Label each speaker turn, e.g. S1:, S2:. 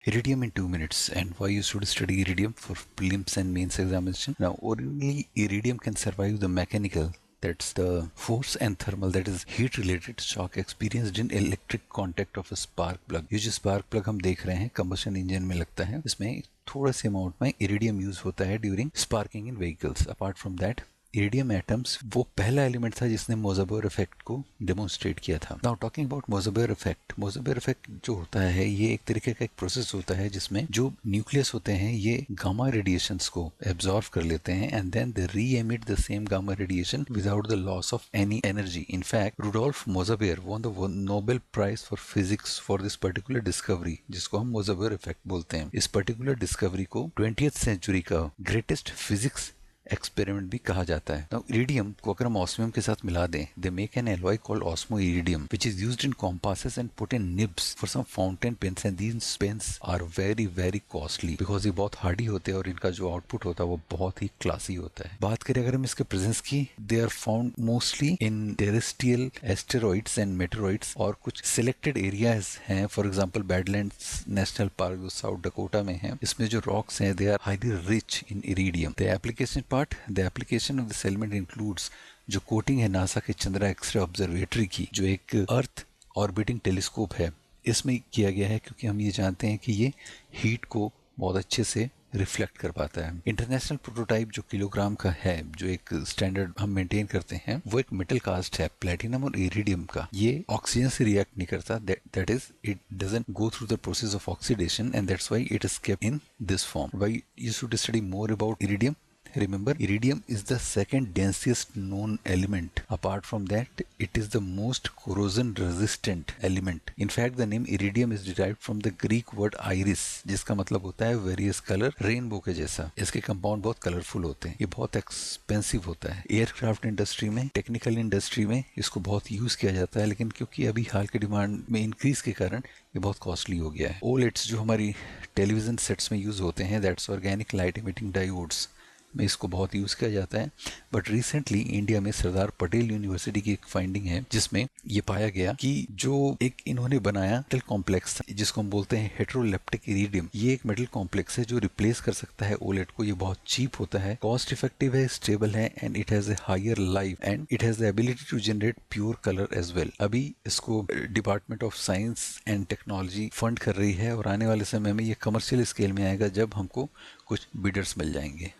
S1: Iridium in 2 minutes, and why you should study iridium for prelims and mains examination. Now, originally, iridium can survive the mechanical, that's the force, and thermal, that is heat related shock experienced in electric contact of a spark plug. ये जो spark plug हम देख रहे हैं combustion engine में लगता है, इसमें थोड़े से अमाउंट में इरिडियम यूज होता है during sparking in vehicles. Apart from that, iridium atoms वो पहला एलिमेंट था जिसने मोज़ेबॉर इफेक्ट को डेमोन्स्ट्रेट किया था. नाउ टॉकिंग अबाउट मोज़ेबॉर इफेक्ट जो होता है ये एक तरीके का एक प्रोसेस होता है जिसमें जो न्यूक्लियस होते हैं ये गामा रेडिएशंस को एब्जॉर्व कर लेते हैं and then they reemit the same gamma radiation without the loss of any energy. In fact Rudolf Mossbauer won the Nobel prize for physics for this particular discovery, जिसको हम मोज़ेबॉर effect बोलते हैं. इस particular discovery को 20th century का greatest physics experiment भी कहा जाता है. नाउ इरिडियम को अगर हम ऑस्मियम के साथ मिला दें, they make an alloy called osmo iridium which is used in compasses and put in nibs for some fountain pens, and these pens are very very costly because ये बहुत Hardy होते हैं और इनका जो आउटपुट होता है वो बहुत ही क्लासी होता है. बात करें अगर हम इसके प्रेजेंस की, they are found mostly in terrestrial asteroids and meteoroids, और कुछ सिलेक्टेड एरियाज हैं. For example Badlands National Park जो साउथ डकोटा में है, इसमें जो रॉक्स हैं they are highly rich in iridium. The application the application of this element includes जो कोटिंग है नासा के चंद्रा एक्सरे ऑब्जर्वेटरी की, जो एक अर्थ ऑर्बिटिंग टेलीस्कोप है, इसमें किया गया है क्योंकि हम ये जानते हैं कि ये हीट को बहुत अच्छे से रिफ्लेक्ट कर पाता है. इंटरनेशनल प्रोटोटाइप जो किलोग्राम का है, जो एक स्टैंडर्ड हम मेंटेन करते हैं, वो एक मेटल कास्ट है प्लेटिनम और इरिडियम का. ये ऑक्सीजन से रिएक्ट नहीं करता, that is it doesn't go through the process of oxidation and that's why it is kept in this form. Why you should study more about iridium? Remember, iridium is the second densest known element. Apart from that, it is the most corrosion resistant element. In fact, the name iridium is derived from the Greek word iris, जिसका मतलब होता है various color, rainbow के जैसा. इसके compound बहुत colourful होते हैं. ये बहुत एक्सपेंसिव होता है. एयरक्राफ्ट इंडस्ट्री में, टेक्निकल इंडस्ट्री में इसको बहुत यूज किया जाता है, लेकिन क्योंकि अभी हाल के डिमांड में इंक्रीज के कारण ये बहुत कॉस्टली हो गया है. ओलेट्स जो हमारी टेलीविजन सेट्स में यूज होते हैं, that's organic light emitting diodes, में इसको बहुत यूज़ किया जाता है. बट रिसेंटली इंडिया में सरदार पटेल यूनिवर्सिटी की एक फाइंडिंग है जिसमें ये पाया गया कि जो एक इन्होंने बनाया मेटल कॉम्प्लेक्स जिसको हम बोलते हैं हेट्रोलेप्टिक इरिडियम, ये एक मेटल कॉम्प्लेक्स है जो रिप्लेस कर सकता है ओलेट को. ये बहुत चीप होता है, कॉस्ट इफेक्टिव है, स्टेबल है, and it has a higher life and it has the ability to generate pure colour as well. अभी इसको department of science and technology fund कर रही है और आने वाले समय में ये कमर्शियल स्केल में आएगा जब हमको कुछ बिडर्स मिल जाएंगे.